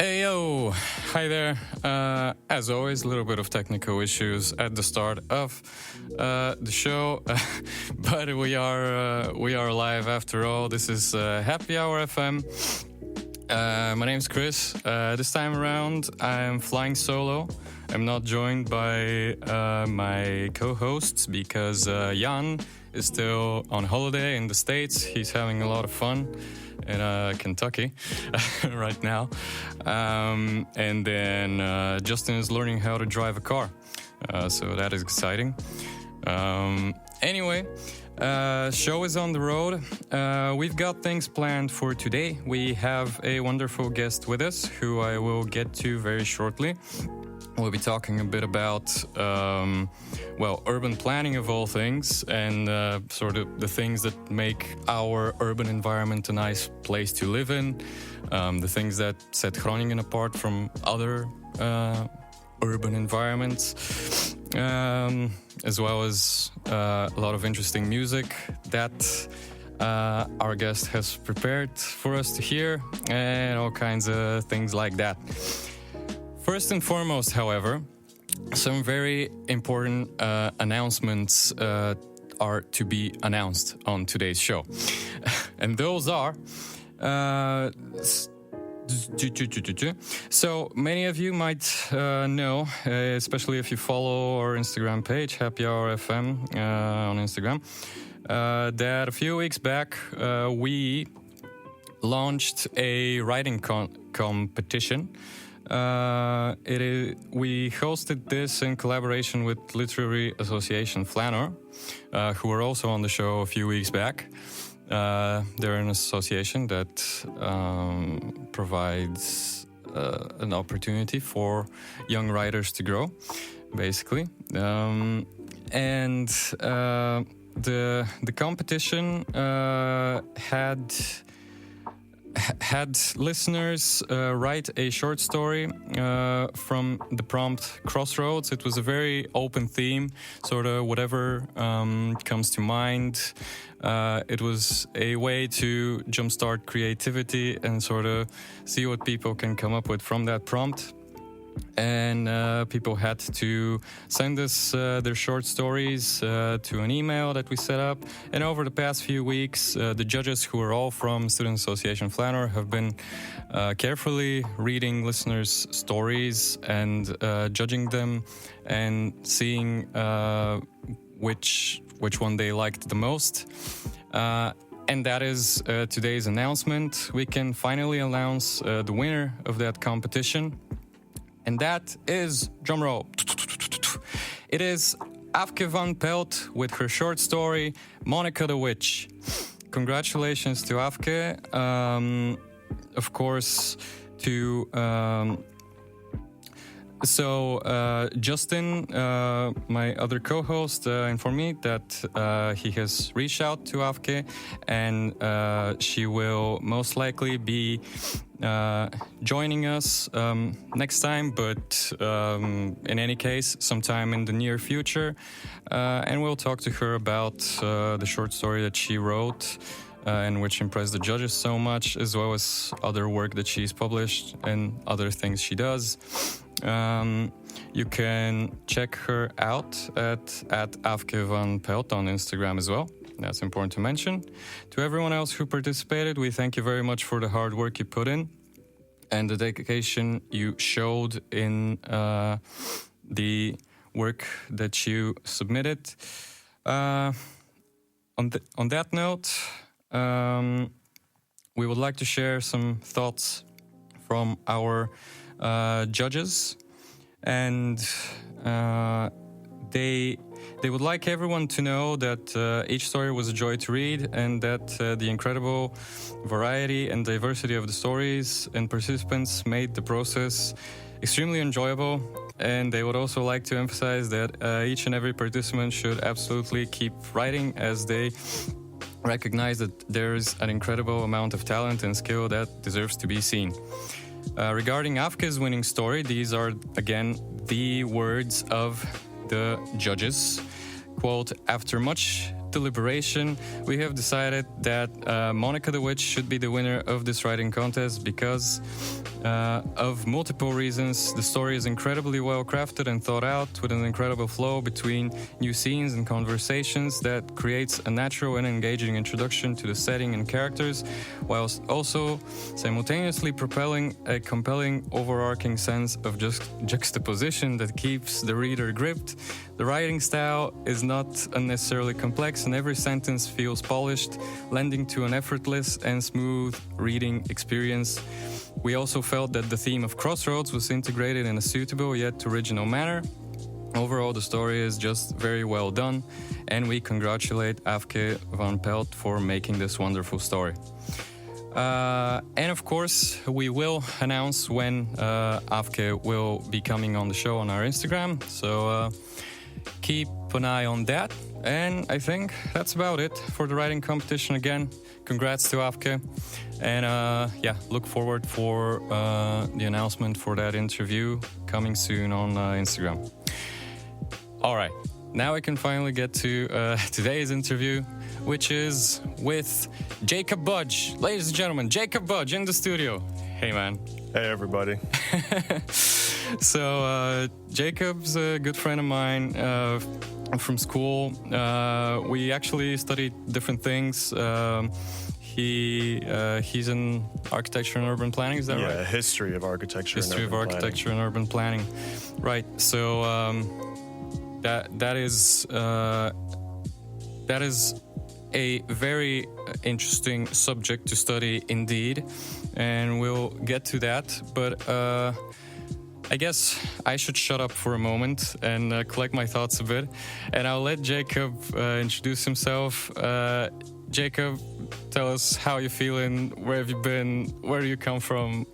Hey yo, hi there. As always, a little bit of technical issues at the start of the show, but we are live after all. This is Happy Hour FM. My name's Chris. This time around, I'm flying solo. I'm not joined by my co-hosts because Jan is still on holiday in the States. He's having a lot of fun in Kentucky right now. And then Justin is learning how to drive a car. So that is exciting. Anyway, show is on the road. We've got things planned for today. We have a wonderful guest with us who I will get to very shortly. We'll be talking a bit about, urban planning of all things and sort of the things that make our urban environment a nice place to live in, the things that set Groningen apart from other urban environments, as well as a lot of interesting music that our guest has prepared for us to hear and all kinds of things like that. First and foremost, however, some very important announcements are to be announced on today's show. And those are... So many of you might know, especially if you follow our Instagram page, Happy Hour FM on Instagram, that a few weeks back we launched a writing competition. We hosted this in collaboration with Literary Association Flanor, who were also on the show a few weeks back. They're an association that provides an opportunity for young writers to grow, basically. And the competition had listeners write a short story from the prompt Crossroads. It was a very open theme, sort of whatever comes to mind. It was a way to jumpstart creativity and sort of see what people can come up with from that prompt. And people had to send us their short stories to an email that we set up. And over the past few weeks, the judges, who are all from Student Association Flanor, have been carefully reading listeners' stories and judging them and seeing which one they liked the most. And that is today's announcement. We can finally announce the winner of that competition. And that is, drumroll, it is Afke van Pelt with her short story, Monica the Witch. Congratulations to Afke. Of course, to... Justin, my other co-host, informed me that he has reached out to Afke, and she will most likely be joining us next time, but in any case, sometime in the near future. And we'll talk to her about the short story that she wrote and which impressed the judges so much, as well as other work that she's published and other things she does. You can check her out at Afke van Pelt on Instagram as well. That's important to mention. To everyone else who participated, we thank you very much for the hard work you put in and the dedication you showed in the work that you submitted. On that note, we would like to share some thoughts from our judges, and they would like everyone to know that each story was a joy to read, and that the incredible variety and diversity of the stories and participants made the process extremely enjoyable. And they would also like to emphasize that each and every participant should absolutely keep writing, as they recognize that there is an incredible amount of talent and skill that deserves to be seen. Regarding Afke's winning story, these are, again, the words of the judges. Quote, after much deliberation, we have decided that Monica the Witch should be the winner of this writing contest because of multiple reasons. The story is incredibly well crafted and thought out, with an incredible flow between new scenes and conversations that creates a natural and engaging introduction to the setting and characters, whilst also simultaneously propelling a compelling overarching sense of juxtaposition that keeps the reader gripped. The writing style is not unnecessarily complex, and every sentence feels polished, lending to an effortless and smooth reading experience. We also felt that the theme of Crossroads was integrated in a suitable yet original manner. Overall, the story is just very well done, and we congratulate Afke van Pelt for making this wonderful story. And of course, we will announce when Afke will be coming on the show on our Instagram, so keep an eye on that. And I think that's about it for the writing competition again. Congrats to Afke. And look forward for the announcement for that interview coming soon on Instagram. All right, now we can finally get to today's interview, which is with Jakob Budge. Ladies and gentlemen, Jakob Budge in the studio. Hey, man. Hey, everybody. So, Jacob's a good friend of mine from school. We actually studied different things. He's in architecture and urban planning, is that right? Yeah, history of architecture and urban planning. Right. So that is a very interesting subject to study indeed, and we'll get to that. But I guess I should shut up for a moment and collect my thoughts a bit, and I'll let Jakob introduce himself. Jakob, tell us how you're feeling, where have you been, where do you come from,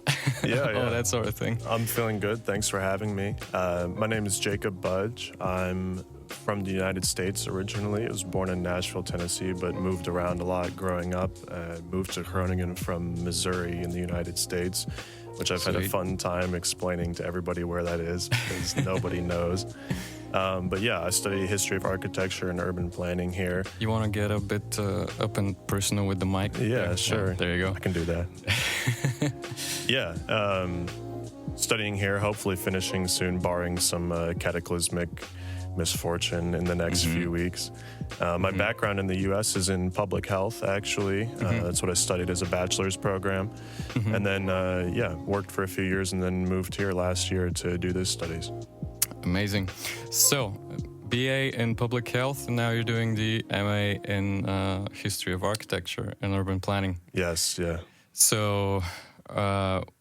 all that sort of thing. I'm feeling good. Thanks for having me. My name is Jakob Budge. I'm from the United States originally. I was born in Nashville, Tennessee, but moved around a lot growing up. Moved to Groningen from Missouri in the United States, which I've had a fun time explaining to everybody where that is, because nobody knows. But yeah, I study history of architecture and urban planning here. You want to get a bit up and personal with the mic? Yeah, sure. There you go. I can do that. Studying here, hopefully finishing soon, barring some cataclysmic misfortune in the next few weeks. My background in the U.S. is in public health, actually. That's what I studied as a bachelor's program. And then, worked for a few years and then moved here last year to do these studies. Amazing. So, BA in public health, and now you're doing the MA in history of architecture and urban planning. Yes, yeah. So,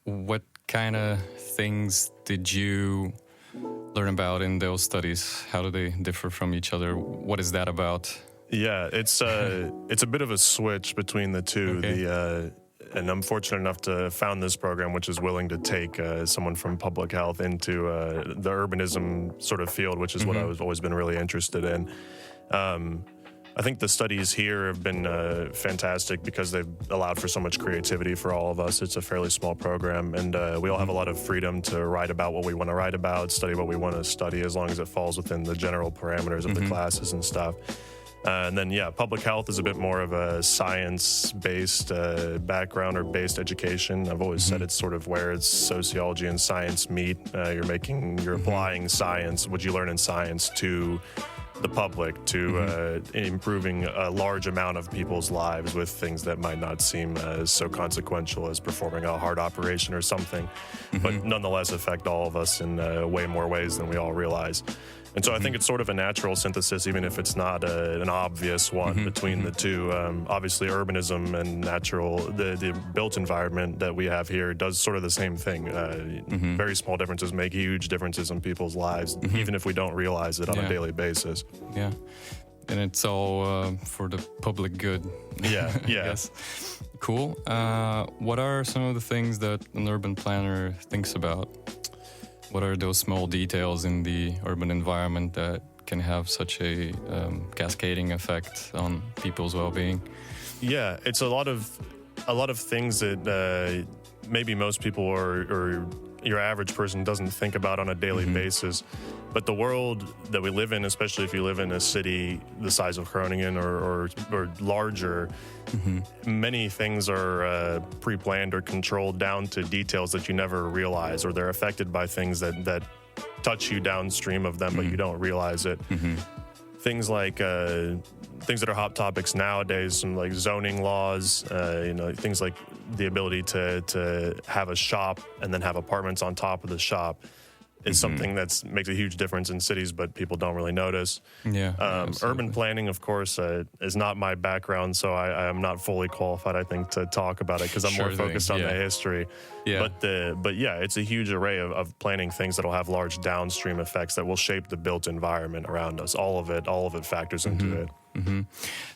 what kind of things did you learn about in those studies? How do they differ from each other? What is that about? Yeah, it's a bit of a switch between the two. Okay. And I'm fortunate enough to have found this program, which is willing to take someone from public health into the urbanism sort of field, which is what I've always been really interested in. I think the studies here have been fantastic because they've allowed for so much creativity for all of us. It's a fairly small program, and we all have a lot of freedom to write about what we want to write about, study what we want to study, as long as it falls within the general parameters of the classes and stuff. And then, public health is a bit more of a science-based background or based education. I've always said it's sort of where it's sociology and science meet. You're applying science, what you learn in science, to the public, to improving a large amount of people's lives with things that might not seem so consequential as performing a heart operation or something, but nonetheless affect all of us in way more ways than we all realize. And so I think it's sort of a natural synthesis, even if it's not an obvious one between the two. Obviously, urbanism and the built environment that we have here does sort of the same thing. Very small differences make huge differences in people's lives, even if we don't realize it on a daily basis. Yeah, and it's all for the public good. Yeah. Yes. Cool. What are some of the things that an urban planner thinks about? What are those small details in the urban environment that can have such a cascading effect on people's well-being? Yeah, it's a lot of things that maybe most people or your average person doesn't think about on a daily basis. But the world that we live in, especially if you live in a city the size of Groningen or larger, many things are pre-planned or controlled down to details that you never realize, or they're affected by things that touch you downstream of them, but you don't realize it. Things like things that are hot topics nowadays, some like zoning laws, things like the ability to have a shop and then have apartments on top of the shop is something that makes a huge difference in cities, but people don't really notice. Urban planning, of course, is not my background, so I am not fully qualified, I think, to talk about it because I'm more focused on the history. But it's a huge array of planning things that will have large downstream effects that will shape the built environment around us. All of it factors into it.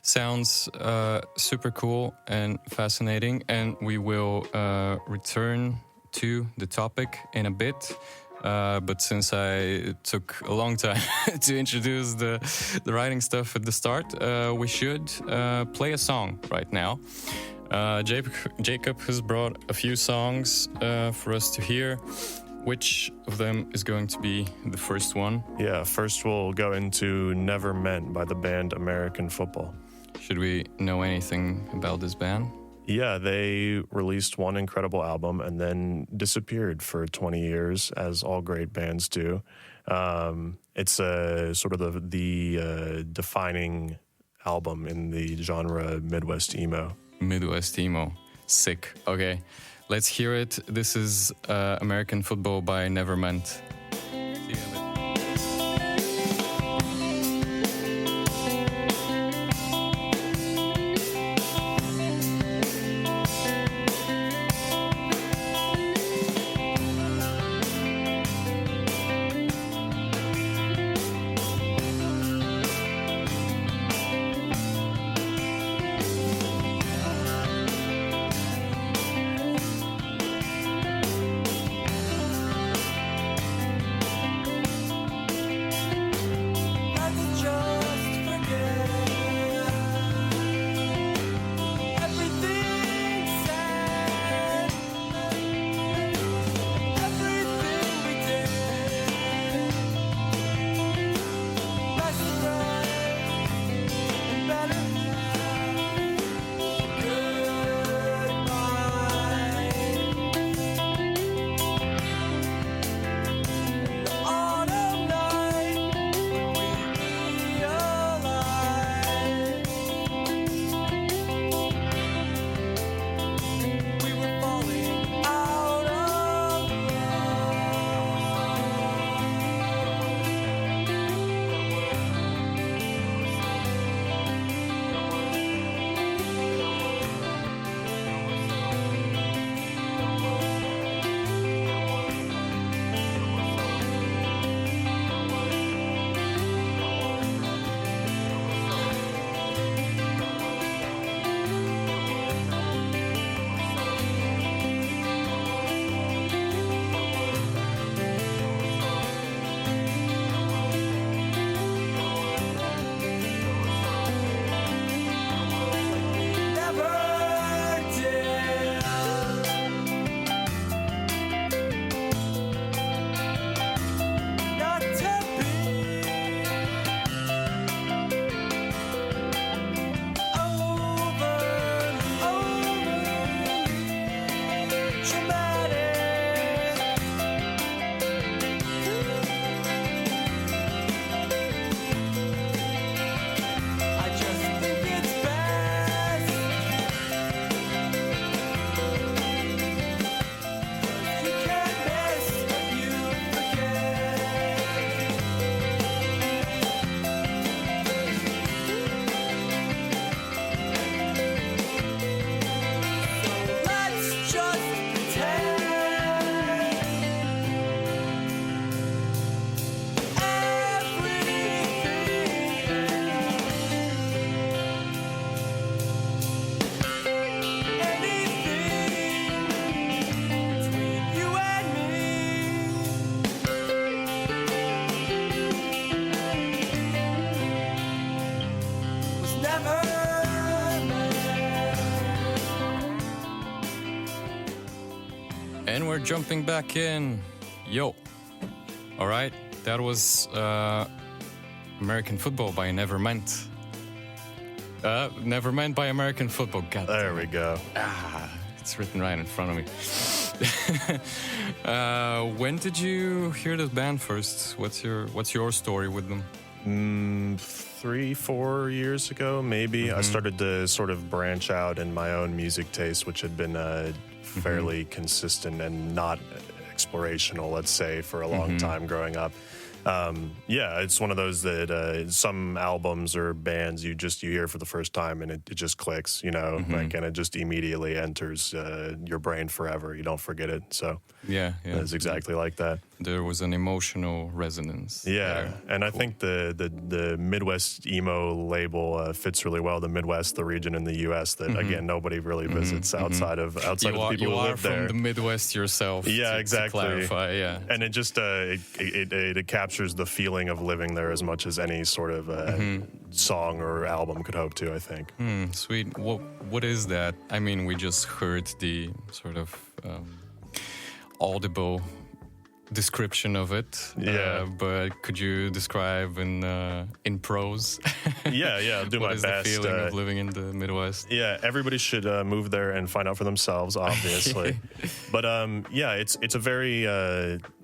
Sounds super cool and fascinating, and we will return to the topic in a bit. But since I took a long time to introduce the writing stuff at the start, we should play a song right now. Jakob has brought a few songs for us to hear. Which of them is going to be the first one? Yeah, first we'll go into Never Meant by the band American Football. Should we know anything about this band? Yeah, they released one incredible album and then disappeared for 20 years, as all great bands do. It's sort of the defining album in the genre Midwest emo. Midwest emo. Sick. Okay, let's hear it. This is American Football by Never Meant. And we're jumping back in. Yo. All right. That was American Football by Nevermind. Nevermind by American Football. God. There we go. It's written right in front of me. When did you hear this band first? What's your story with them? 3-4 years ago, maybe. I started to sort of branch out in my own music taste, which had been fairly consistent and not explorational, let's say, for a long time growing up. It's one of those that some albums or bands you hear for the first time and it just clicks, like, and it just immediately enters your brain forever. You don't forget it. So it's exactly like that. There was an emotional resonance. Yeah, and I think the Midwest emo label fits really well. The Midwest, the region in the U.S. that again nobody really visits outside of the people who live there. You are from the Midwest yourself. Yeah, exactly. To clarify, yeah, and it just it captures the feeling of living there as much as any sort of song or album could hope to, I think. Sweet. What is that? I mean, we just heard the sort of audible description of it. But could you describe in prose? I'll do my best. What is the feeling of living in the Midwest? Yeah, everybody should move there and find out for themselves, obviously. But it's a very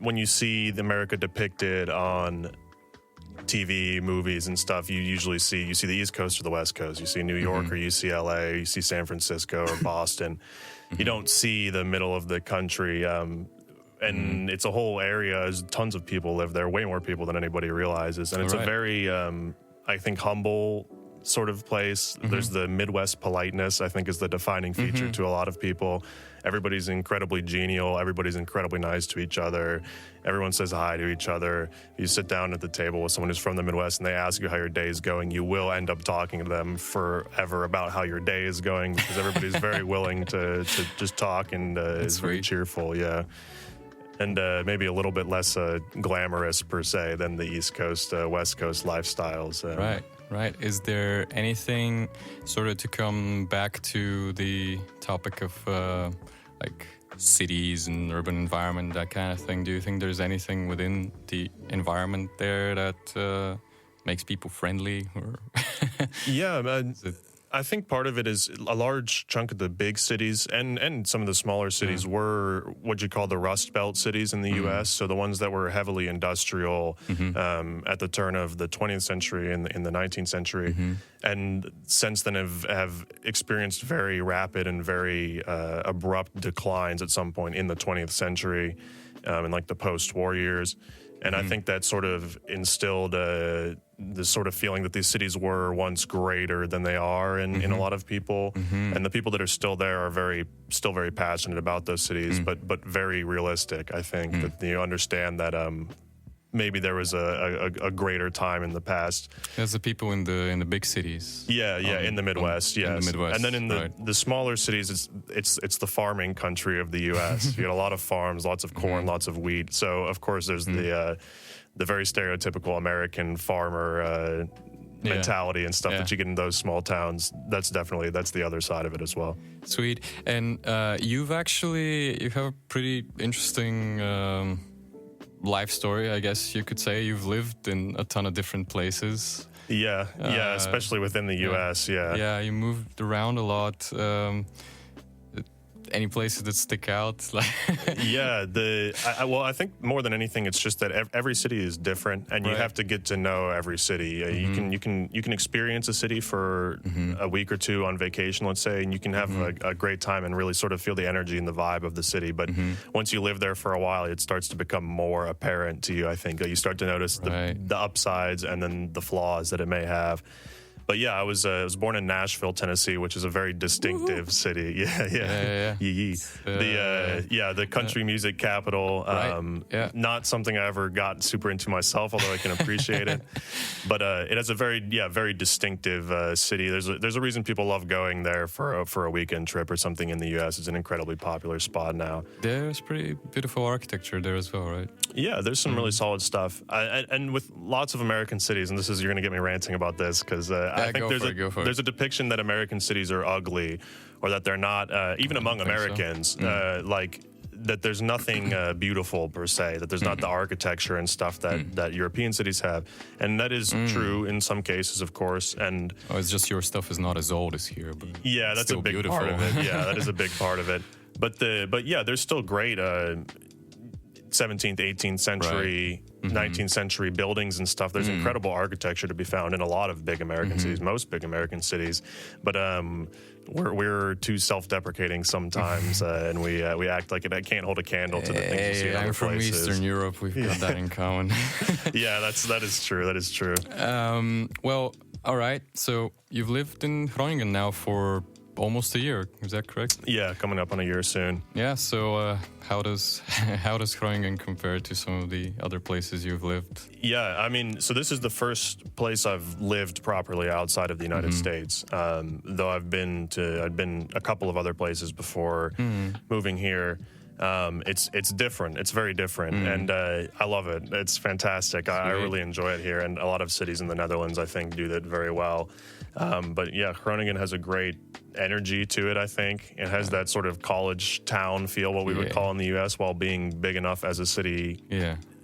when you see the America depicted on TV, movies, and stuff, you usually see the East Coast or the West Coast. You see New York or you see LA, you see San Francisco or Boston. You don't see the middle of the country. And it's a whole area. There's tons of people live there, way more people than anybody realizes. And it's a very, I think, humble sort of place. There's the Midwest politeness, I think, is the defining feature to a lot of people. Everybody's incredibly genial. Everybody's incredibly nice to each other. Everyone says hi to each other. You sit down at the table with someone who's from the Midwest and they ask you how your day is going, you will end up talking to them forever about how your day is going because everybody's very willing to just talk and is very cheerful, and maybe a little bit less glamorous per se than the East Coast, West Coast lifestyles. Right. Is there anything sort of to come back to the topic of like cities and urban environment, that kind of thing? Do you think there's anything within the environment there that makes people friendly? Or I think part of it is a large chunk of the big cities and some of the smaller cities were what you call the Rust Belt cities in the U.S. So the ones that were heavily industrial at the turn of the 20th century and in the 19th century, and since then have experienced very rapid and very abrupt declines at some point in the 20th century, in like the post-war years. And I think that sort of instilled this sort of feeling that these cities were once greater than they are in a lot of people. And the people that are still there are still very passionate about those cities, but very realistic, I think, that you understand that maybe there was a greater time in the past. There's the people in the big cities. In the Midwest, yes. In the Midwest, and then in the smaller cities, it's the farming country of the U.S. You get a lot of farms, lots of corn, lots of wheat. So of course there's the very stereotypical American farmer mentality and stuff that you get in those small towns. That's the other side of it as well. Sweet. And you have a pretty interesting life story, I guess you could say. You've lived in a ton of different places. Especially within the U.S. Yeah, you moved around a lot. Any places that stick out? I think more than anything, it's just that every city is different, and you have to get to know every city. You can experience a city for a week or two on vacation, let's say, and you can have a great time and really sort of feel the energy and the vibe of the city. But once you live there for a while, it starts to become more apparent to you. I think you start to notice the upsides and then the flaws that it may have. But I was born in Nashville, Tennessee, which is a very distinctive city. The country music capital. Not something I ever got super into myself, although I can appreciate it. But it has a very distinctive city. There's a reason people love going there for a weekend trip or something in the U.S. It's an incredibly popular spot now. There's pretty beautiful architecture there as well, right? Yeah, there's some really solid stuff. And with lots of American cities, and you're going to get me ranting about this because I think there's a depiction that American cities are ugly or that they're not, even among Americans, like that there's nothing beautiful per se, that there's not the architecture and stuff that European cities have. And that is true in some cases, of course. And it's just your stuff is not as old as here. But yeah, that's a big beautiful. part of it. Yeah, that is a big part of it. But yeah, there's still great 17th, 18th century, 19th century buildings and stuff. There's incredible architecture to be found in a lot of big American cities, most big American cities. But we're too self-deprecating sometimes, and we act like it can't hold a candle to the things you see in other from places. Eastern Europe. We've got that in common. Yeah, that is true. That is true. Well, all right. So you've lived in Groningen now for almost a year. Is that correct? Yeah, coming up on a year soon. Yeah. So how does Groningen compare to some of the other places you've lived? Yeah, I mean, so this is the first place I've lived properly outside of the United States. Though I'd been a couple of other places before moving here. It's different. It's very different, and I love it. It's fantastic. I really enjoy it here, and a lot of cities in the Netherlands, I think, do that very well. But yeah, Groningen has a great energy to it, I think. It has that sort of college town feel, what we would call in the U.S., while being big enough as a city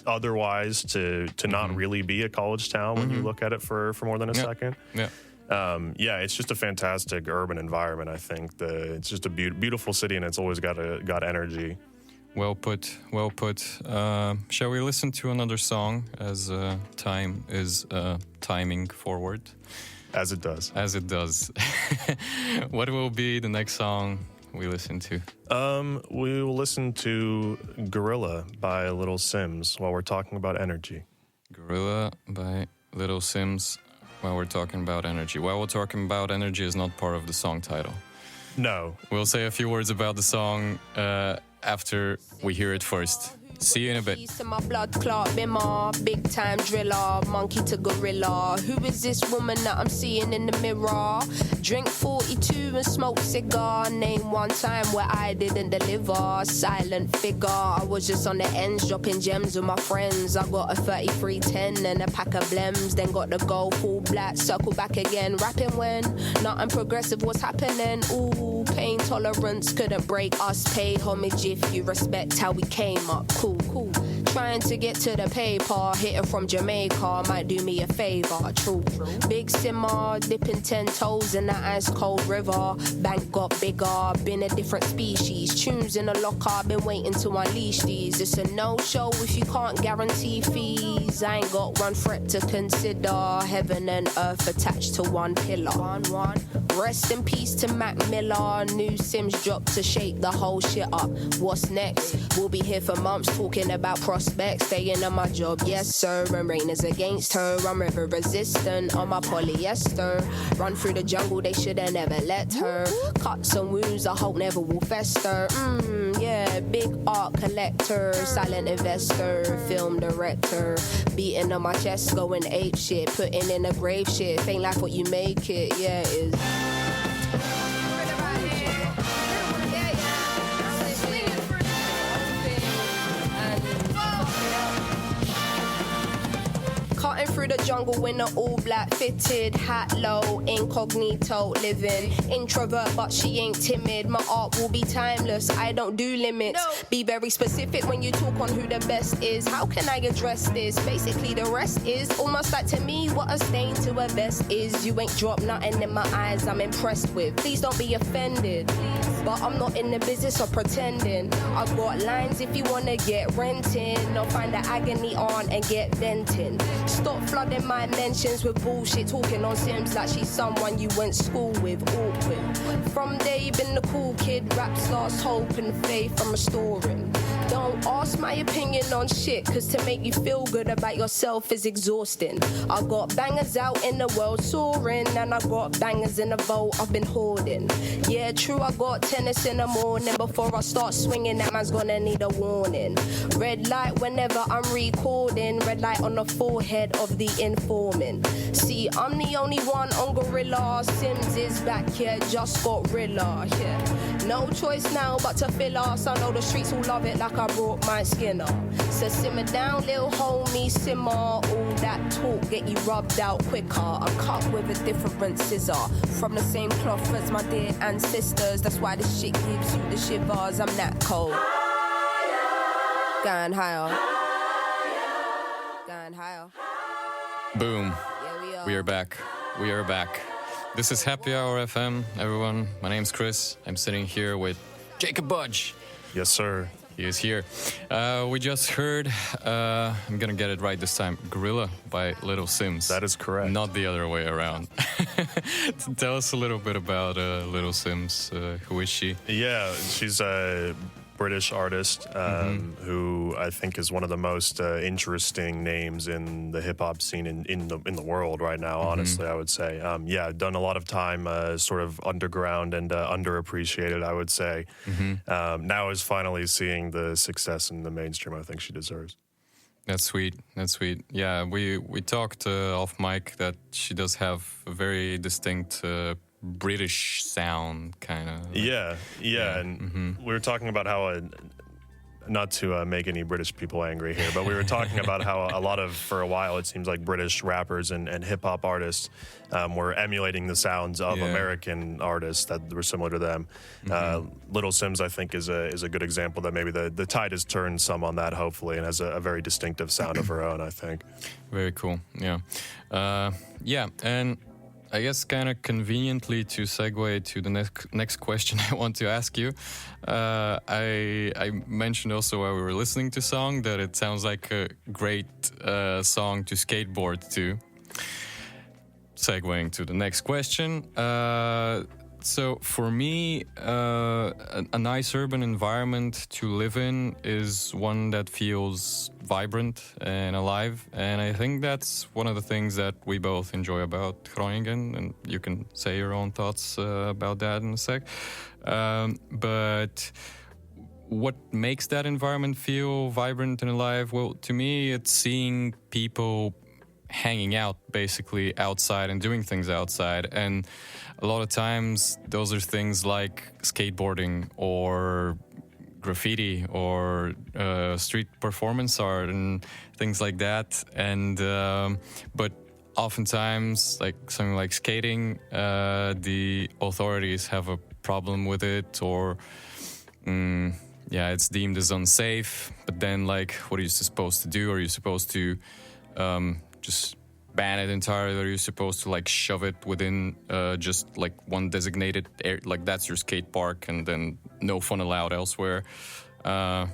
otherwise to not really be a college town when you look at it for more than a second. Yeah, it's just a fantastic urban environment, I think. It's just a beautiful city, and it's always got energy. Well put, well put. Shall we listen to another song, as time is timing forward? As it does. As it does. What will be the next song we listen to? We will listen to Gorilla by Little Sims while we're talking about energy. Gorilla by Little Sims while we're talking about energy. While we're talking about energy is not part of the song title. No. We'll say a few words about the song after we hear it first. See you in a bit. My blood clot bimmer, big time driller, monkey to gorilla. Who is this woman that I'm seeing in the mirror? Drink 42 and smoke cigar. Name one time where I didn't deliver. Silent figure. I was just on the ends, dropping gems with my friends. I got a 3310 and a pack of blems. Then got the gold full black, circle back again. Rapping when nothing progressive was happening. Ooh, pain tolerance couldn't break us. Pay homage if you respect how we came up. Cool. Trying to get to the paper, hitting from Jamaica might do me a favor. True. Big simmer, dipping 10 toes in the ice cold river. Bank got bigger, been a different species. Tunes in the locker, been waiting to unleash these. It's a no-show if you can't guarantee fees. I ain't got one threat to consider. Heaven and earth attached to one pillar. One. Rest in peace to Mac Miller. New Sims dropped to shake the whole shit up. What's next? We'll be here for months talking about prospects. Staying on my job, yes sir. And rain is against her. I'm river resistant on my polyester. Run through the jungle, they shoulda never let her. Cuts and wounds I hope never will fester. Yeah, big art collector, silent investor, film director. Beating on my chest, going ape shit. Putting in a grave shit. Ain't life what you make it, yeah it is. Cutting through the jungle in an all-black fitted hat low, incognito living. Introvert but she ain't timid. My art will be timeless, I don't do limits. Be very specific when you talk on who the best is. How can I address this? Basically the rest is almost like to me what a stain to a vest is. You ain't dropped nothing in my eyes I'm impressed with. Please don't be offended, but I'm not in the business of pretending. I've got lines if you wanna get renting, or find the agony on and get venting. Stop flooding my mentions with bullshit, talking on Sims like she's someone you went school with. Awkward. From day you been the cool kid, raps lost hope and faith I'm restoring. Don't ask my opinion on shit, cause to make you feel good about yourself is exhausting. I got bangers out in the world soaring, and I got bangers in the vault I've been hoarding. Yeah, true, I got tennis in the morning. Before I start swinging, that man's gonna need a warning. Red light whenever I'm recording, red light on the forehead of the informant. See, I'm the only one on Gorilla. Sims is back here, just got Rilla. Yeah, no choice now but to fill us. I know the streets will love it like I brought my Skinner. So simmer down, little homie, simmer. All that talk get you rubbed out quicker. I cut with a different scissor, from the same cloth as my dear ancestors. That's why this shit gives you the shivers. I'm that cold. Going higher. Going higher. Boom. Yeah, We are back. We are back. This is Happy Hour FM, everyone. My name's Chris. I'm sitting here with Jakob Budge. Yes, sir. He is here. We just heard, I'm gonna get it right this time, Gorilla by Little Sims. That is correct. Not the other way around. Tell us a little bit about Little Sims. Who is she? Yeah, she's a British artist who I think is one of the most interesting names in the hip hop scene in the world right now. Honestly, I would say, done a lot of time sort of underground and underappreciated. I would say now is finally seeing the success in the mainstream. I think she deserves. That's sweet. That's sweet. Yeah, we talked off mic that she does have a very distinct British sound, kind of. Yeah. And we were talking about how, not to make any British people angry here, but we were talking about how a lot of, for a while, it seems like British rappers and hip hop artists were emulating the sounds of American artists that were similar to them. Little Sims, I think, is a good example that maybe the tide has turned some on that, hopefully, and has a very distinctive sound of her own, I think. Very cool. Yeah. And I guess kind of conveniently to segue to the next question I want to ask you. I mentioned also while we were listening to song that it sounds like a great song to skateboard to. Segueing to the next question. So for me, a nice urban environment to live in is one that feels vibrant and alive. And I think that's one of the things that we both enjoy about Groningen. And you can say your own thoughts about that in a sec. But what makes that environment feel vibrant and alive? Well, to me, it's seeing people hanging out basically outside and doing things outside. And a lot of times those are things like skateboarding or graffiti or street performance art and things like that. And but oftentimes, like something like skating, the authorities have a problem with it, or it's deemed as unsafe. But then, like, what are you supposed to do? Are you supposed to just ban it entirely? Are you supposed to like shove it within just like one designated area, like that's your skate park, and then no fun allowed elsewhere? How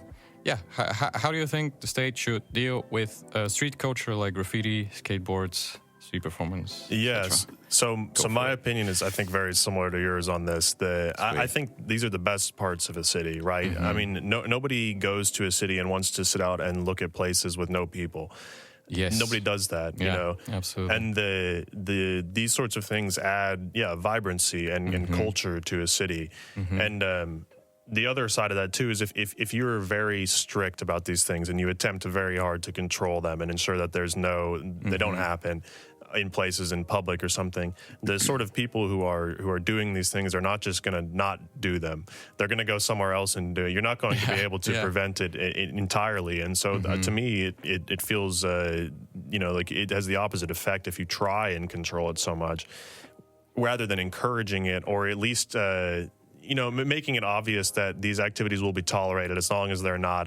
do you think the state should deal with street culture like graffiti, skateboards, street performance? Yes. So my opinion is, I think, very similar to yours on this. I think these are the best parts of a city, right? I mean, nobody goes to a city and wants to sit out and look at places with no people. Yes. Nobody does that, you know. Absolutely. And these sorts of things add vibrancy and culture to a city. And the other side of that too is if you're very strict about these things and you attempt very hard to control them and ensure that they don't happen in places in public or something, the sort of people who are doing these things are not just going to not do them. They're going to go somewhere else and do it. You're not going to be able to prevent it entirely. And so to me, it feels, like it has the opposite effect if you try and control it so much, rather than encouraging it, or at least making it obvious that these activities will be tolerated as long as they're not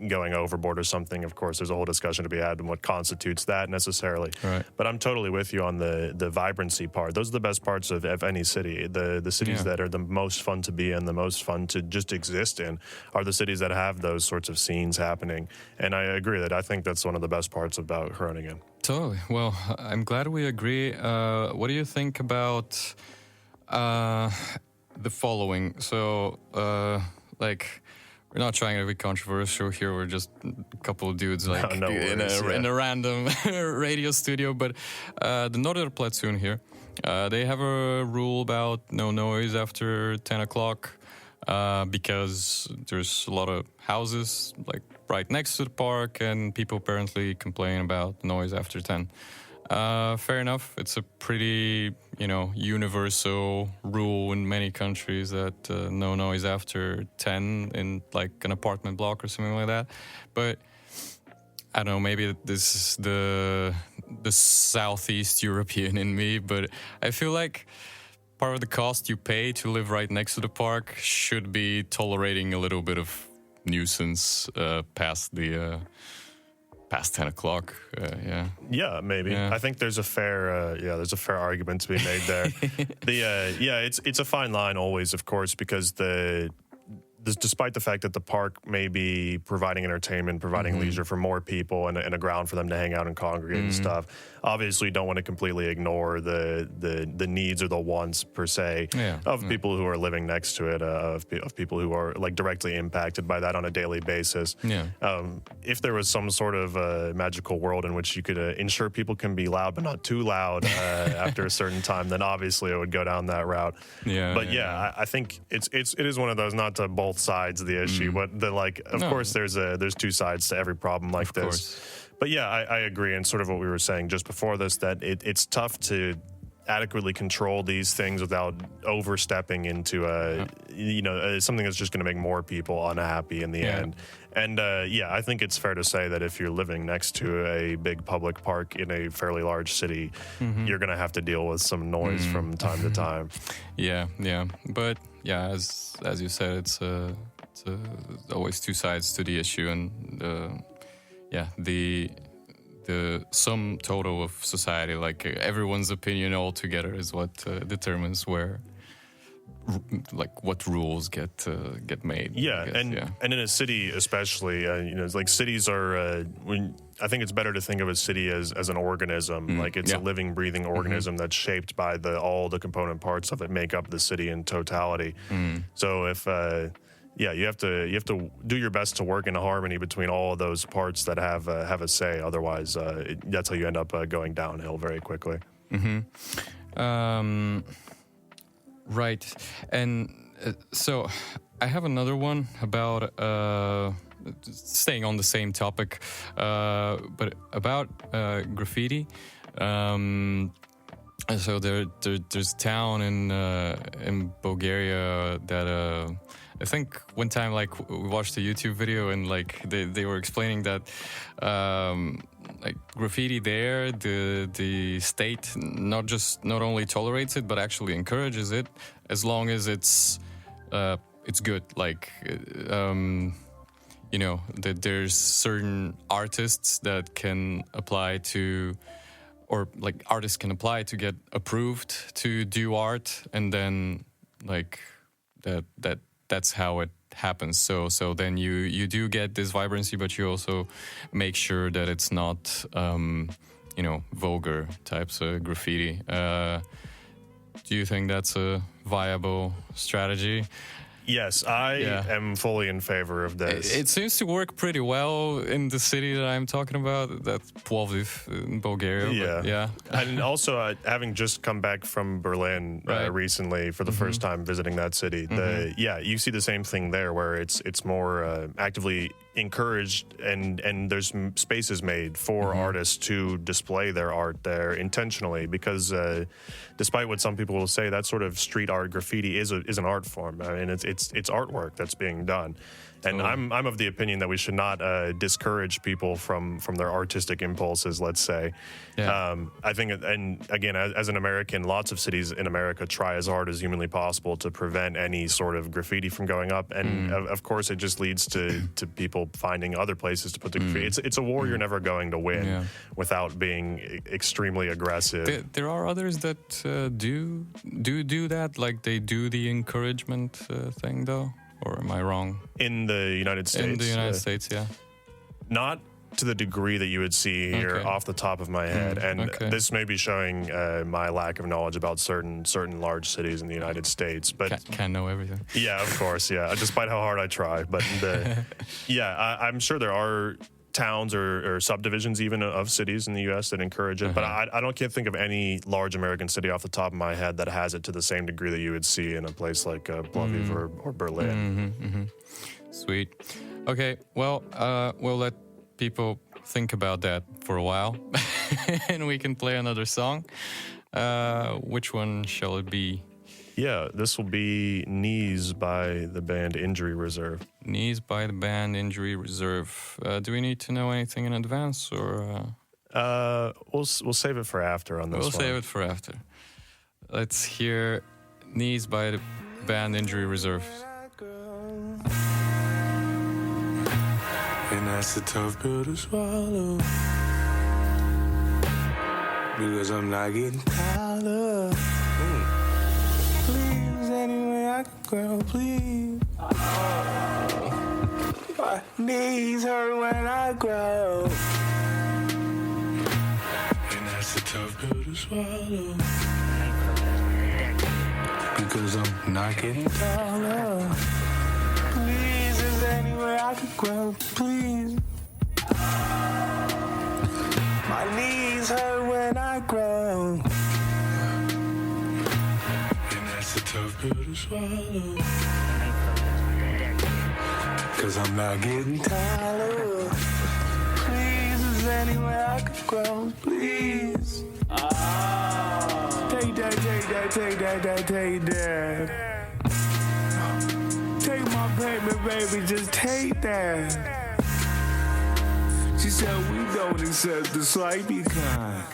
going overboard or something. Of course, there's a whole discussion to be had on what constitutes that necessarily. Right. But I'm totally with you on the vibrancy part. Those are the best parts of any city. The cities that are the most fun to be in, the most fun to just exist in, are the cities that have those sorts of scenes happening. And I agree that I think that's one of the best parts about Groningen. Totally. Well, I'm glad we agree. What do you think about the following? So, we're not trying to be controversial here. We're just a couple of dudes in a random radio studio. But the Northern Platoon here, they have a rule about no noise after 10 o'clock because there's a lot of houses like right next to the park, and people apparently complain about noise after 10. Fair enough. It's a pretty, universal rule in many countries that no noise after 10 in like an apartment block or something like that. But I don't know, maybe this is the Southeast European in me, but I feel like part of the cost you pay to live right next to the park should be tolerating a little bit of nuisance past 10 o'clock. Yeah, maybe. Yeah. I think there's a fair argument to be made there. It's a fine line always, of course, because despite the fact that the park may be providing entertainment, providing leisure for more people and a ground for them to hang out and congregate and stuff, obviously you don't want to completely ignore the needs or the wants per se of people who are living next to it, of people who are like directly impacted by that on a daily basis. Yeah. If there was some sort of magical world in which you could ensure people can be loud but not too loud after a certain time, then obviously it would go down that route. I think it is one of those, not to both sides of the issue, but of course there's two sides to every problem like this. Course. But yeah, I agree, and sort of what we were saying just before this, that it's tough to adequately control these things without overstepping into something that's just going to make more people unhappy in the end. And I think it's fair to say that if you're living next to a big public park in a fairly large city, you're going to have to deal with some noise from time to time. Yeah. But yeah, as you said, it's always two sides to the issue, and the sum total of society, like everyone's opinion all together, is what determines what rules get made. And in a city especially, it's like cities are. I think it's better to think of a city as an organism, like it's a living, breathing organism that's shaped by all the component parts of it make up the city in totality. So if you have to do your best to work in harmony between all of those parts that have a say. Otherwise, that's how you end up going downhill very quickly. Right, and so I have another one about staying on the same topic, but about graffiti. So there's a town in Bulgaria that I think one time, like, we watched a YouTube video and like they were explaining that like graffiti there, the state not only tolerates it but actually encourages it as long as it's good. Like that there's certain artists that can apply to, or like artists can apply to get approved to do art, and then like that's how it happens. So then you do get this vibrancy, but you also make sure that it's not vulgar types of graffiti. Do you think that's a viable strategy? Yes, I am fully in favor of this. It seems to work pretty well in the city that I'm talking about, that's Plovdiv in Bulgaria. Yeah. And also, having just come back from Berlin recently for the first time visiting that city, you see the same thing there, where it's more actively encouraged and there's spaces made for artists to display their art there intentionally, because despite what some people will say, that sort of street art graffiti is an art form. I mean, it's artwork that's being done. And I'm of the opinion that we should not discourage people from their artistic impulses, let's say. Yeah. I think, and again, as an American, lots of cities in America try as hard as humanly possible to prevent any sort of graffiti from going up. And of course, it just leads to people finding other places to put the graffiti. It's a war you're never going to win without being extremely aggressive. There are others that do that, like they do the encouragement thing, though. Or am I wrong? In the United States? In the United States, yeah. Not to the degree that you would see here off the top of my head. And this may be showing my lack of knowledge about certain large cities in the United States. But can't know everything. Yeah, of course, yeah. Despite how hard I try. But I'm sure there are towns or subdivisions even of cities in the U.S. that encourage it. But can't think of any large American city off the top of my head that has it to the same degree that you would see in a place like Plovdiv or Berlin. Sweet. Okay, well, we'll let people think about that for a while. And we can play another song. Which one shall it be? Yeah, this will be Knees by the band Injury Reserve. Knees by the band Injury Reserve. Do we need to know anything in advance, or? We'll save it for after on this one. We'll save it for after. Let's hear Knees by the band Injury Reserve. that's a tough pill to swallow. Because I'm not getting taller. Please, anyway I can grow, please. My knees hurt when I grow. And that's a tough pill to swallow. Because I'm not getting taller. Please, is there any way I could grow, please? My knees hurt when I grow. And that's a tough pill to swallow. Cause I'm not getting taller. Please, is there any way I could grow, please? Take that, take that, take that, take that. Take my baby, baby, just take that. She said we don't accept the slightly kind.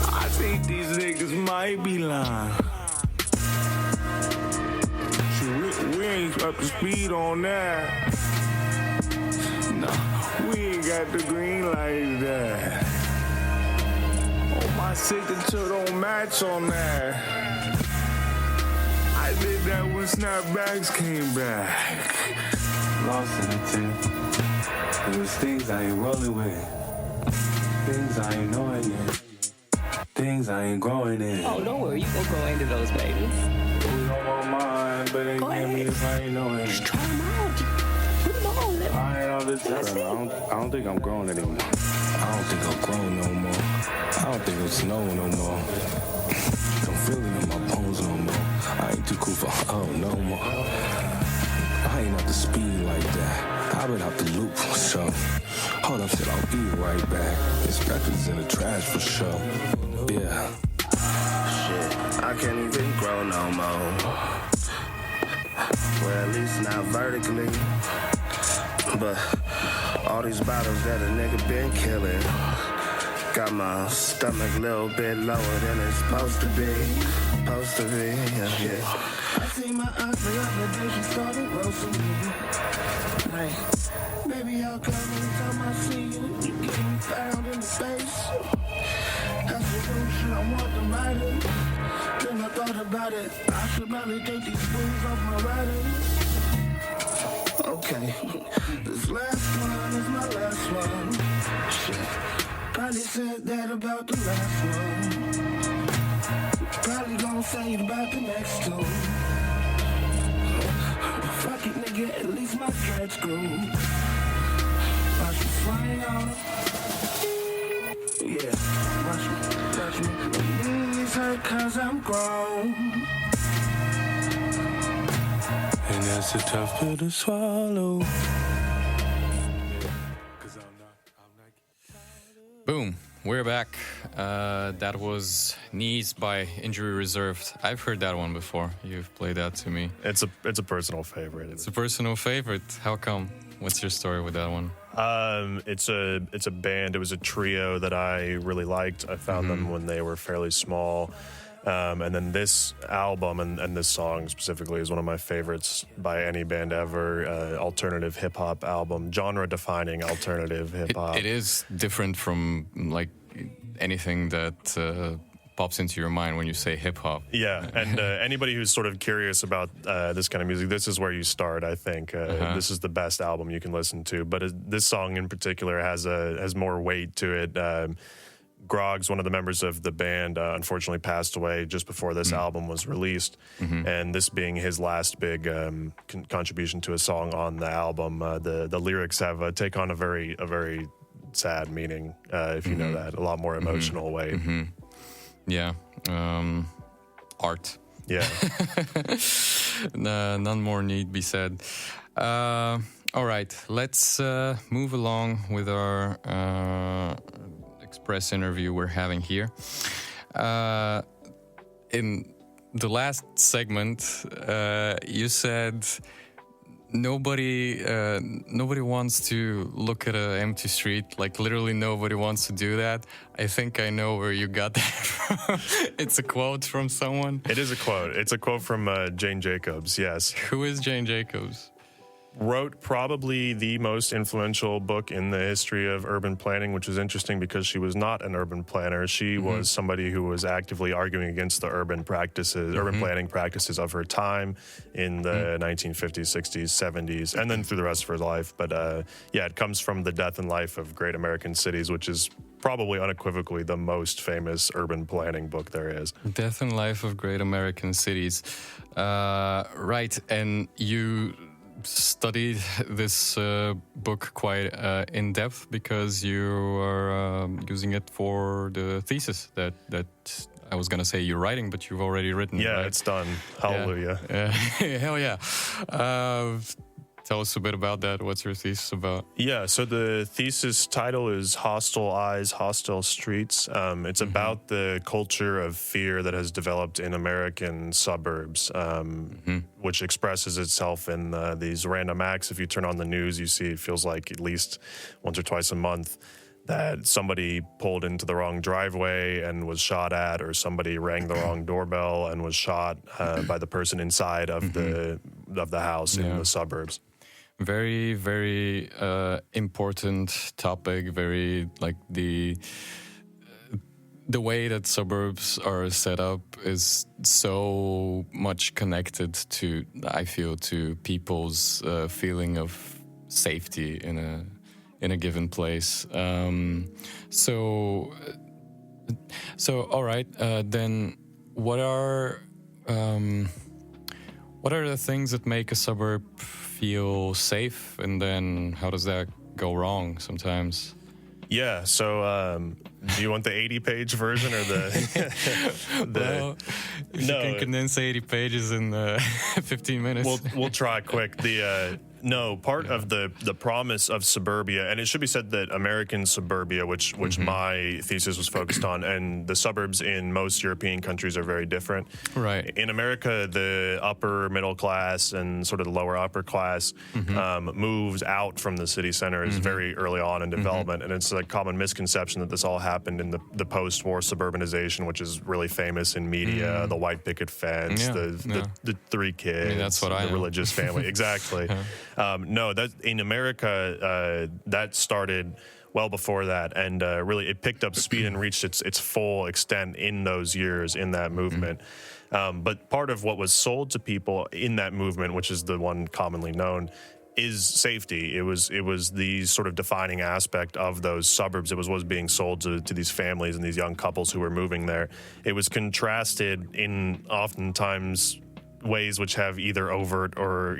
I think these niggas might be lying. We ain't up to speed on that. No, we ain't got the green like that. Oh, my signature don't match on that. I did that when snapbacks came back. Lost in the tip. There was things I ain't rolling with. Things I ain't knowing yet. Things I ain't growing in. Oh, don't worry, you gonna grow into those babies. We don't want mine, but ain't give me if I ain't knowing. Just try them out. Put them on. I ain't all this time. I don't think I'm growing anymore. I don't think I'm growing no more. I don't think it's snowing no more. I'm feeling in my bones no more. I ain't too cool for no more. I ain't up to speed like that. I've been out the loop for sure. Hold up, shit, I'll be right back. This record's in the trash for sure. Yeah. Shit, I can't even grow no more. Well, at least not vertically. But all these bottles that a nigga been killing got my stomach a little bit lower than it's supposed to be. Supposed to be, yeah. I see my aunt the other day, she started roasting me. Like, baby, how come every time I see you, you getting found in the face? That's the real shit, I want the writing. Then I thought about it, I should probably take these booze off my writing. Okay, this last one is my last one. Shit, probably said that about the last one. Probably gonna say it about the next two. Fuck it, nigga, at least my dreads grew. Watch me flying on. Yeah, watch me. My knees hurt cause I'm grown. And that's a tough pill to swallow. Boom, we're back. That was Knees by Injury Reserved. I've heard that one before. You've played that to me. It's a personal favorite. It's a personal favorite. How come? What's your story with that one? It's a band. It was a trio that I really liked. I found them when they were fairly small. And then this album and this song specifically is one of my favorites by any band ever. Alternative hip hop album, genre defining alternative hip hop. It is different from like anything that pops into your mind when you say hip hop. Yeah, and anybody who's sort of curious about this kind of music, this is where you start. I think this is the best album you can listen to. But this song in particular has more weight to it. Grog's, one of the members of the band, unfortunately passed away just before this album was released. And this being his last big contribution to a song on the album, the lyrics have take on a very sad meaning, if you know that, a lot more emotional way. Yeah. Art. Yeah. None more need be said. All right, let's move along with our Express interview we're having here. In the last segment, you said nobody wants to look at an empty street. Like literally nobody wants to do that. I think I know where you got that from. It's a quote from someone. It is a quote. It's a quote from Jane Jacobs. Yes. Who is Jane Jacobs? wrote probably the most influential book in the history of urban planning, which is interesting because she was not an urban planner. She was somebody who was actively arguing against the urban planning practices of her time in the 1950s, 60s, 70s, and then through the rest of her life. But it comes from The Death and Life of Great American Cities, which is probably unequivocally the most famous urban planning book there is. Death and Life of Great American Cities. Right, and you studied this book quite in depth because you are using it for the thesis that I was going to say you're writing, but you've already written. Yeah, right? It's done. Hallelujah. Yeah. Hell yeah. Tell us a bit about that. What's your thesis about? Yeah, so the thesis title is Hostile Eyes, Hostile Streets. It's about the culture of fear that has developed in American suburbs, which expresses itself in these random acts. If you turn on the news, you see it feels like at least once or twice a month that somebody pulled into the wrong driveway and was shot at, or somebody rang the wrong doorbell and was shot by the person inside of the house in the suburbs. Very, very important topic. Very like the way that suburbs are set up is so much connected to, I feel, to people's feeling of safety in a given place. So all right. Then what are the things that make a suburb feel safe, and then how does that go wrong sometimes? Yeah, so do you want the 80-page version or Well, if you can condense 80 pages in 15 minutes. We'll try quick. Part of the promise of suburbia, and it should be said that American suburbia, which my thesis was focused on, and the suburbs in most European countries are very different. Right. In America, the upper middle class and sort of the lower upper class moves out from the city centers very early on in development, and it's a common misconception that this all happened in the post-war suburbanization, which is really famous in media, the white picket fence, the three kids, I mean, that's what the I know. religious family. Exactly. No, that in America, that started well before that, and really it picked up speed and reached its full extent in those years in that movement. But part of what was sold to people in that movement, which is the one commonly known, is safety. It was the sort of defining aspect of those suburbs. It was what was being sold to these families and these young couples who were moving there. It was contrasted in oftentimes ways which have either overt or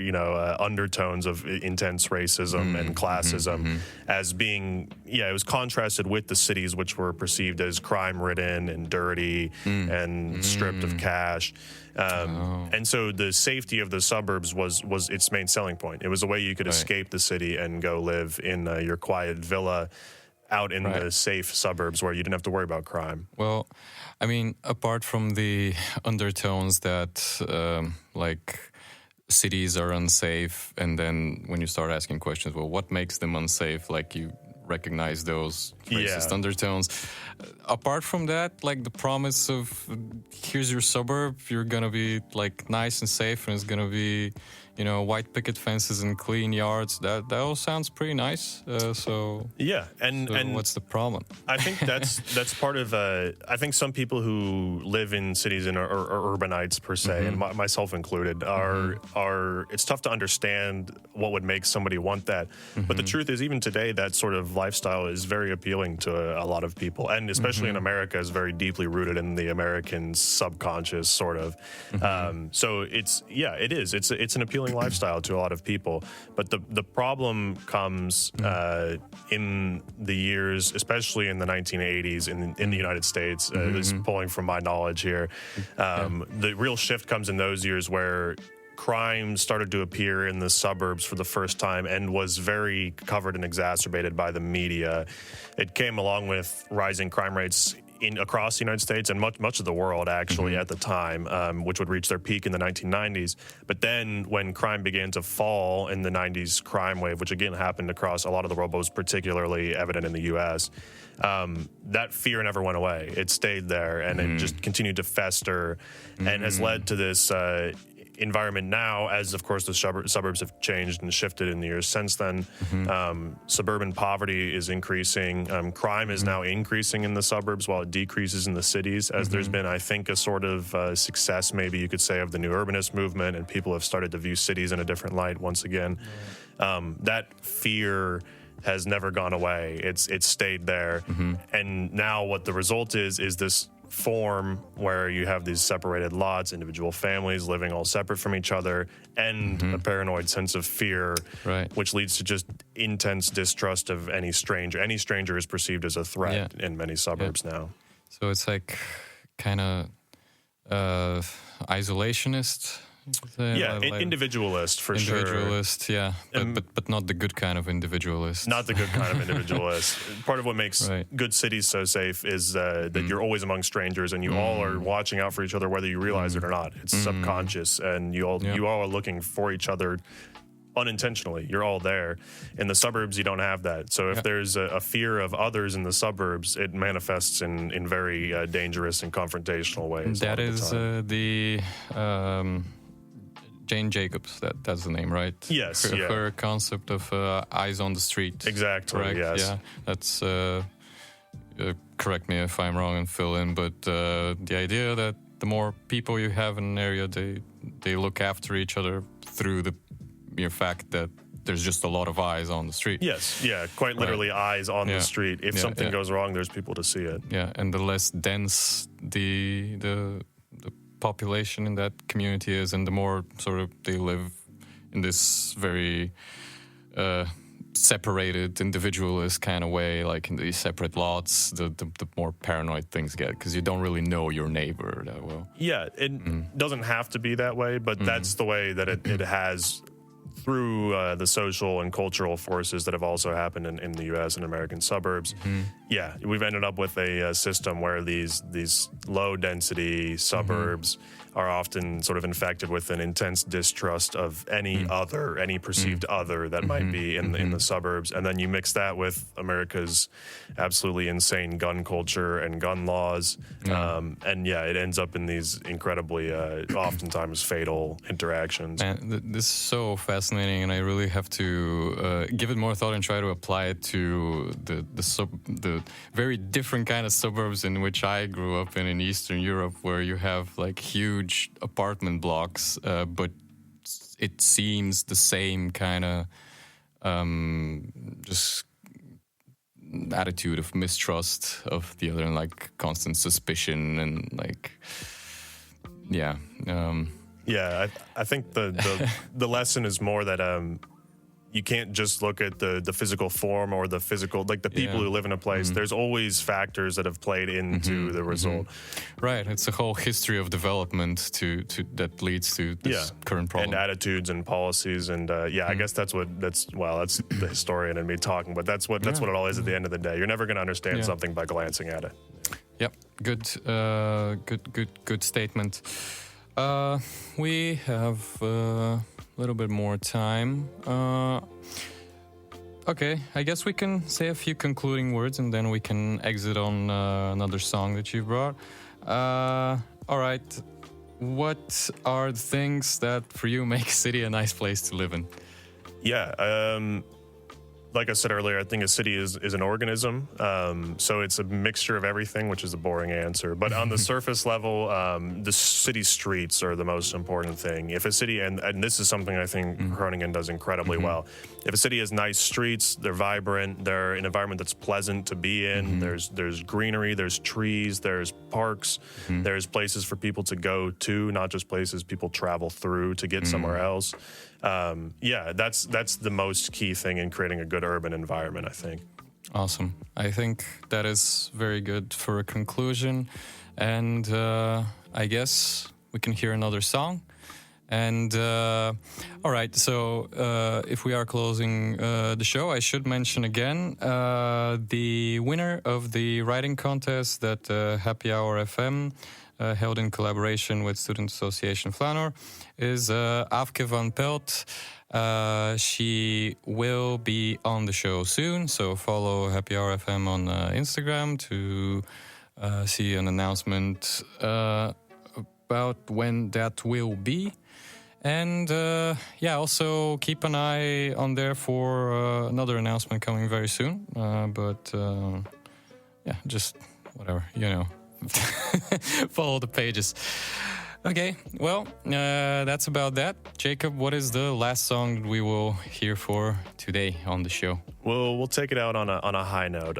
undertones of intense racism and classism as being it was contrasted with the cities which were perceived as crime-ridden and dirty and stripped of cash. And so the safety of the suburbs was its main selling point. It was a way you could escape the city and go live in your quiet villa out in the safe suburbs where you didn't have to worry about crime. Well, I mean, apart from the undertones that cities are unsafe, and then when you start asking questions, well, what makes them unsafe? Like, you recognize those racist undertones. Apart from that, like the promise of here's your suburb, you're gonna be like nice and safe, and it's gonna be, white picket fences and clean yards. That all sounds pretty nice. So what's the problem? I think that's part of. I think some people who live in cities and are urbanites per se, and myself included, are. It's tough to understand what would make somebody want that. But the truth is, even today, that sort of lifestyle is very appealing to a lot of people, and especially in America, is very deeply rooted in the American subconscious, sort of. So it is. It's an appealing lifestyle to a lot of people, but the problem comes in the years, especially in the 1980s in the United States. This is pulling from my knowledge here. The real shift comes in those years where crime started to appear in the suburbs for the first time and was very covered and exacerbated by the media. It came along with rising crime rates across the United States and much of the world, actually, at the time, which would reach their peak in the 1990s. But then when crime began to fall in the 90s crime wave, which again happened across a lot of the world, but was particularly evident in the U.S., that fear never went away. It stayed there, and it just continued to fester and has led to this environment now, as of course the suburbs have changed and shifted in the years since then. Suburban poverty is increasing. Crime is now increasing in the suburbs while it decreases in the cities, as there's been, I think, a sort of success, maybe you could say, of the new urbanist movement, and people have started to view cities in a different light once again. That fear has never gone away. It's stayed there. And now what the result is this form where you have these separated lots, individual families living all separate from each other, and a paranoid sense of fear, which leads to just intense distrust of any stranger. Any stranger is perceived as a threat in many suburbs now. So it's like kind of isolationist. Individualist for sure. Individualist, but not the good kind of individualist. Not the good kind of individualist. Part of what makes good cities so safe is that you're always among strangers, and you all are watching out for each other, whether you realize it or not. It's subconscious, and you all are looking for each other unintentionally. You're all there. In the suburbs, you don't have that. So if there's a fear of others in the suburbs, it manifests in very dangerous and confrontational ways. That is the Jane Jacobs, that's the name, right? Yes. Her concept of eyes on the street. Exactly, correct? Yes. Yeah, that's, correct me if I'm wrong and fill in, but the idea that the more people you have in an area, they look after each other through the mere fact that there's just a lot of eyes on the street. Yes, quite literally eyes on the street. If something goes wrong, there's people to see it. Yeah, and the less dense the population in that community is, and the more sort of they live in this very separated, individualist kind of way, like in these separate lots, the more paranoid things get, because you don't really know your neighbor that well. Yeah, it doesn't have to be that way, but that's the way that it has through the social and cultural forces that have also happened in the U.S. and American suburbs. Yeah, we've ended up with a system where these low-density suburbs are often sort of infected with an intense distrust of any other, any perceived other that might be in the suburbs. And then you mix that with America's absolutely insane gun culture and gun laws. And it ends up in these incredibly, oftentimes fatal interactions. Man, this is so fascinating, and I really have to give it more thought and try to apply it to the very different kind of suburbs in which I grew up in Eastern Europe, where you have like huge apartment blocks, but it seems the same kind of just attitude of mistrust of the other, and like constant suspicion, and like I think the lesson is more that you can't just look at the physical form or the physical, like the people who live in a place. There's always factors that have played into the result. Right. It's a whole history of development to that leads to this current problem. And attitudes and policies. And I guess that's the historian in me talking, but that's what it all is at the end of the day. You're never going to understand something by glancing at it. Yep. Good statement. We have a little bit more time. Okay, I guess we can say a few concluding words, and then we can exit on another song that you brought. All right, what are the things that for you make a city a nice place to live in? Like I said earlier, I think a city is an organism. So it's a mixture of everything, which is a boring answer. But on the surface level, the city streets are the most important thing. If a city, and this is something I think Groningen does incredibly well. If a city has nice streets, they're vibrant, they're an environment that's pleasant to be in, there's greenery, there's trees, there's parks, there's places for people to go to, not just places people travel through to get somewhere else. That's the most key thing in creating a good urban environment, I think. Awesome. I think that is very good for a conclusion. And I guess we can hear another song. And all right, so if we are closing the show, I should mention again the winner of the writing contest that Happy Hour FM held in collaboration with Student Association Flanor is Afke van Pelt. She will be on the show soon, so follow Happy Hour FM on Instagram to see an announcement about when that will be. And yeah, also keep an eye on there for another announcement coming very soon. But yeah, just whatever, you know, follow the pages. Okay, well, that's about that. Jacob, what is the last song that we will hear for today on the show? Well, we'll take it out on a high note.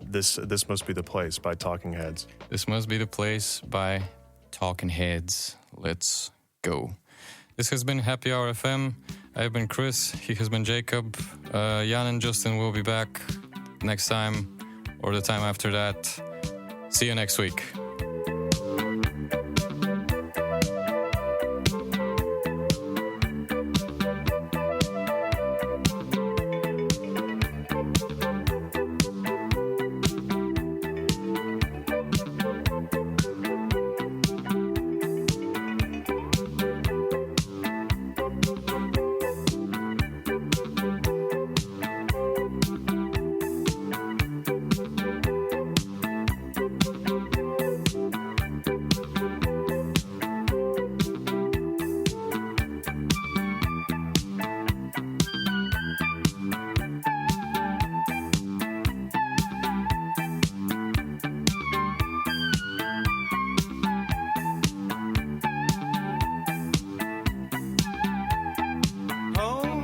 This Must Be the Place by Talking Heads. This Must Be the Place by Talking Heads. Let's go. This has been Happy Hour FM. I've been Chris. He has been Jacob. Jan and Justin will be back next time or the time after that. See you next week. Home